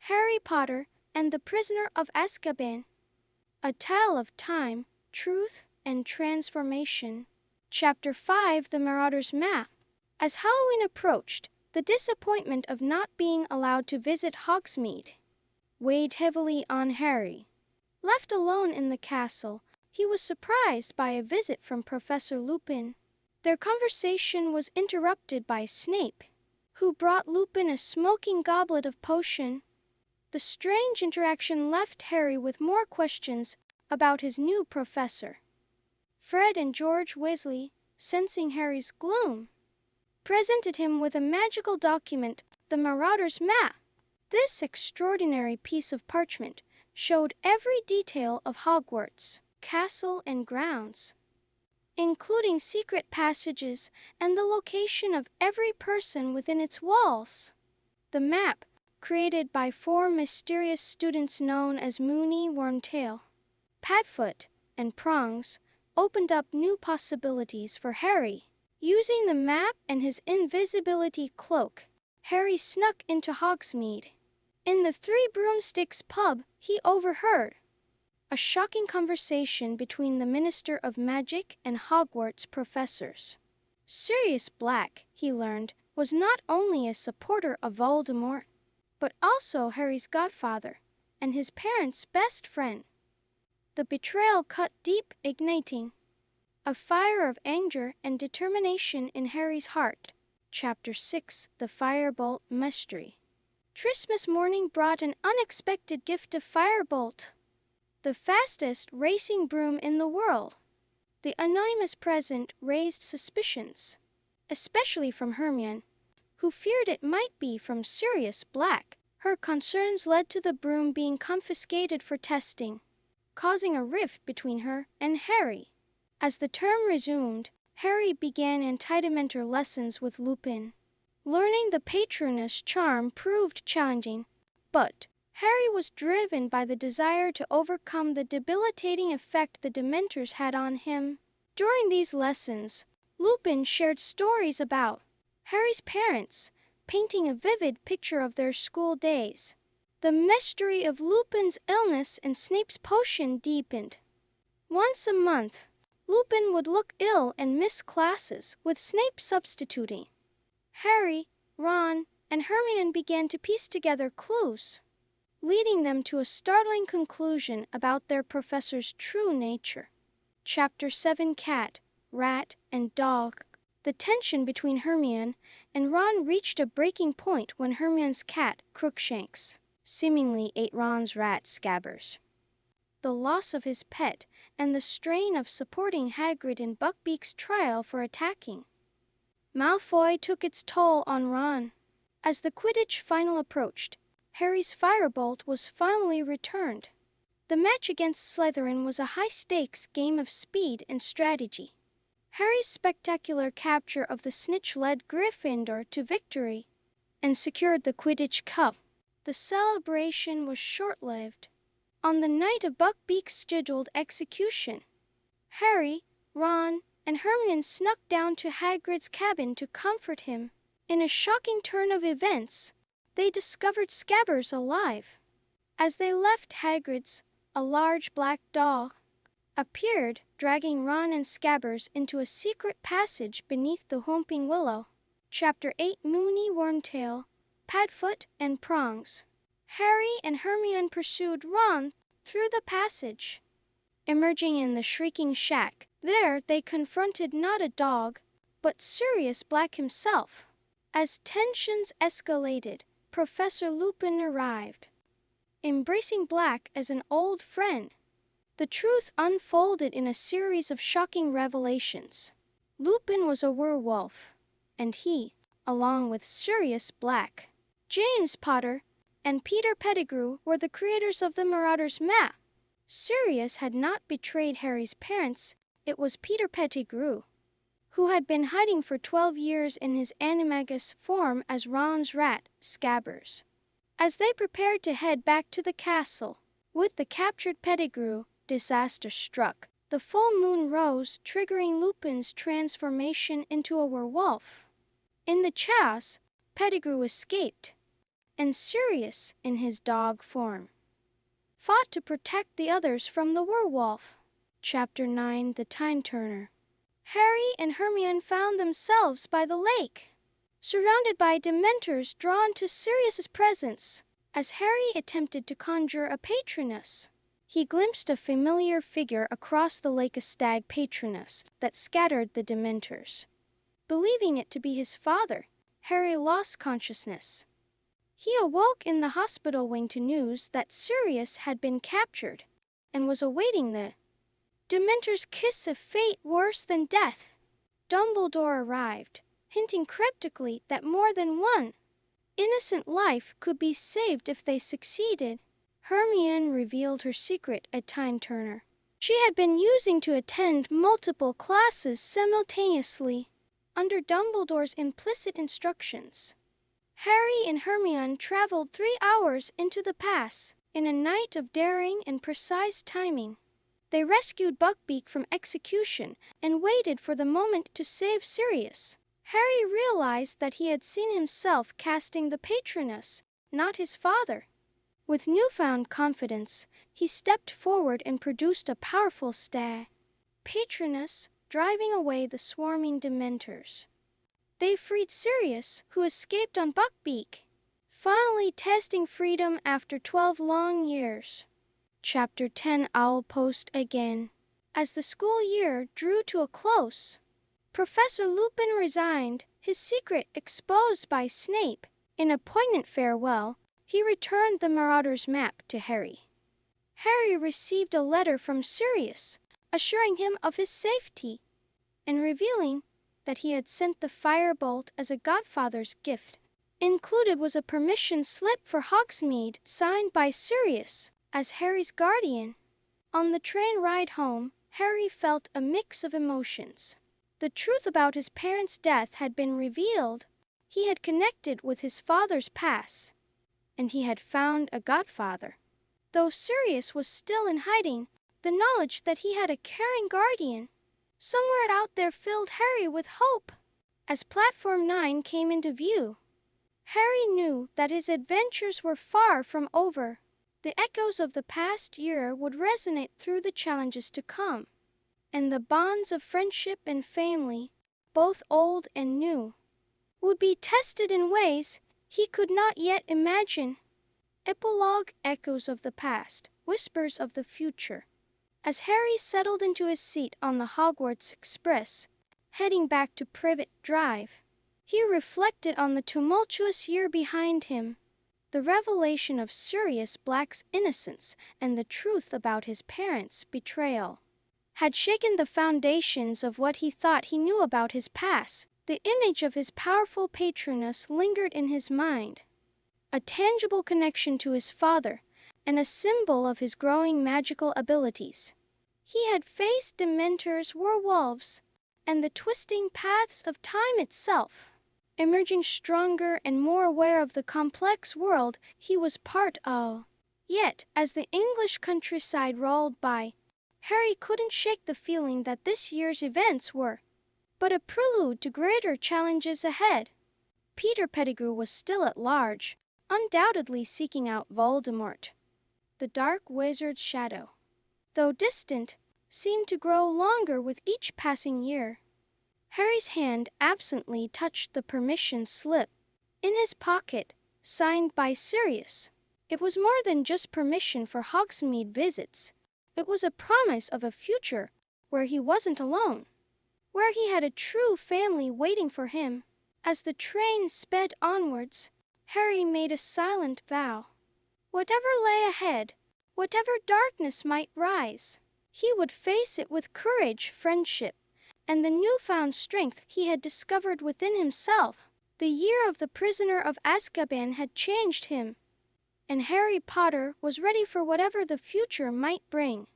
Harry Potter and the Prisoner of Azkaban. A Tale of Time, Truth, and Transformation. Chapter 5: The Marauder's Map. As Halloween approached, the disappointment of not being allowed to visit Hogsmeade weighed heavily on Harry. Left alone in the castle, he was surprised by a visit from Professor Lupin. Their conversation was interrupted by Snape, who brought Lupin a smoking goblet of potion. The strange interaction left Harry with more questions about his new professor. Fred and George Weasley, sensing Harry's gloom, presented him with a magical document, the Marauder's Map. This extraordinary piece of parchment showed every detail of Hogwarts, castle and grounds, including secret passages and the location of every person within its walls. The map, created by 4 mysterious students known as Moony, Wormtail, Padfoot, and Prongs, opened up new possibilities for Harry. Using the map and his invisibility cloak, Harry snuck into Hogsmeade. In the Three Broomsticks pub, he overheard a shocking conversation between the Minister of Magic and Hogwarts professors. Sirius Black, he learned, was not only a supporter of Voldemort, but also Harry's godfather and his parents' best friend. The betrayal cut deep, igniting a fire of anger and determination in Harry's heart. Chapter 6: The Firebolt Mystery. Christmas morning brought an unexpected gift of Firebolt, the fastest racing broom in the world. The anonymous present raised suspicions, especially from Hermione, who feared it might be from Sirius Black. Her concerns led to the broom being confiscated for testing, causing a rift between her and Harry. As the term resumed, Harry began antidementor lessons with Lupin. Learning the Patronus charm proved challenging, but Harry was driven by the desire to overcome the debilitating effect the Dementors had on him. During these lessons, Lupin shared stories about Harry's parents, painting a vivid picture of their school days. The mystery of Lupin's illness and Snape's potion deepened. Once a month, Lupin would look ill and miss classes, with Snape substituting. Harry, Ron, and Hermione began to piece together clues, leading them to a startling conclusion about their professor's true nature. Chapter 7: Cat, Rat, and Dog. The tension between Hermione and Ron reached a breaking point when Hermione's cat, Crookshanks, seemingly ate Ron's rat, Scabbers. The loss of his pet and the strain of supporting Hagrid in Buckbeak's trial for attacking Malfoy took its toll on Ron. As the Quidditch final approached, Harry's Firebolt was finally returned. The match against Slytherin was a high-stakes game of speed and strategy. Harry's spectacular capture of the snitch led Gryffindor to victory and secured the Quidditch Cup. The celebration was short-lived. On the night of Buckbeak's scheduled execution, Harry, Ron, and Hermione snuck down to Hagrid's cabin to comfort him. In a shocking turn of events, they discovered Scabbers alive. As they left Hagrid's, a large black dog appeared, dragging Ron and Scabbers into a secret passage beneath the Whomping Willow. Chapter 8: Moony, Wormtail, Padfoot, and Prongs. Harry and Hermione pursued Ron through the passage. Emerging in the Shrieking Shack, there they confronted not a dog, but Sirius Black himself. As tensions escalated, Professor Lupin arrived. Embracing Black as an old friend, the truth unfolded in a series of shocking revelations. Lupin was a werewolf, and he, along with Sirius Black, James Potter, and Peter Pettigrew, were the creators of the Marauder's Map. Sirius had not betrayed Harry's parents. It was Peter Pettigrew, who had been hiding for 12 years in his animagus form as Ron's rat, Scabbers. As they prepared to head back to the castle with the captured Pettigrew, disaster struck. The full moon rose, triggering Lupin's transformation into a werewolf. In the chaos, Pettigrew escaped, and Sirius, in his dog form, fought to protect the others from the werewolf. Chapter 9: The Time Turner. Harry and Hermione found themselves by the lake, surrounded by Dementors drawn to Sirius's presence. As Harry attempted to conjure a patroness, he glimpsed a familiar figure across the lake, a stag patroness that scattered the Dementors. Believing it to be his father, Harry lost consciousness. He awoke in the hospital wing to news that Sirius had been captured and was awaiting the Dementor's kiss of fate worse than death. Dumbledore arrived, hinting cryptically that more than one innocent life could be saved if they succeeded. Hermione revealed her secret, a time turner she had been using to attend multiple classes simultaneously, under Dumbledore's implicit instructions. Harry and Hermione traveled 3 hours into the past in a night of daring and precise timing. They rescued Buckbeak from execution and waited for the moment to save Sirius. Harry realized that he had seen himself casting the patroness, not his father. With newfound confidence, he stepped forward and produced a powerful stag patroness, driving away the swarming Dementors. They freed Sirius, who escaped on Buckbeak, finally tasting freedom after 12 long years. Chapter 10: Owl Post Again. As the school year drew to a close, Professor Lupin resigned, his secret exposed by Snape. In a poignant farewell, he returned the Marauder's map to Harry. Harry received a letter from Sirius, assuring him of his safety, and revealing that he had sent the firebolt as a godfather's gift. Included was a permission slip for Hogsmeade, signed by Sirius as Harry's guardian. On the train ride home, Harry felt a mix of emotions. The truth about his parents' death had been revealed. He had connected with his father's past, and he had found a godfather. Though Sirius was still in hiding, the knowledge that he had a caring guardian somewhere out there filled Harry with hope. As Platform 9 came into view, Harry knew that his adventures were far from over. The echoes of the past year would resonate through the challenges to come, and the bonds of friendship and family, both old and new, would be tested in ways he could not yet imagine. Epilogue: Echoes of the Past, Whispers of the Future. As Harry settled into his seat on the Hogwarts Express, heading back to Privet Drive, he reflected on the tumultuous year behind him. The revelation of Sirius Black's innocence and the truth about his parents' betrayal had shaken the foundations of what he thought he knew about his past. The image of his powerful patroness lingered in his mind, a tangible connection to his father and a symbol of his growing magical abilities. He had faced Dementors, werewolves, and the twisting paths of time itself, emerging stronger and more aware of the complex world he was part of. Yet, as the English countryside rolled by, Harry couldn't shake the feeling that this year's events were but a prelude to greater challenges ahead. Peter Pettigrew was still at large, undoubtedly seeking out Voldemort. The dark wizard's shadow, though distant, seemed to grow longer with each passing year. Harry's hand absently touched the permission slip in his pocket, signed by Sirius. It was more than just permission for Hogsmeade visits. It was a promise of a future where he wasn't alone, where he had a true family waiting for him. As the train sped onwards, Harry made a silent vow. Whatever lay ahead, whatever darkness might rise, he would face it with courage, friendship, and the newfound strength he had discovered within himself. The year of the Prisoner of Azkaban had changed him, and Harry Potter was ready for whatever the future might bring.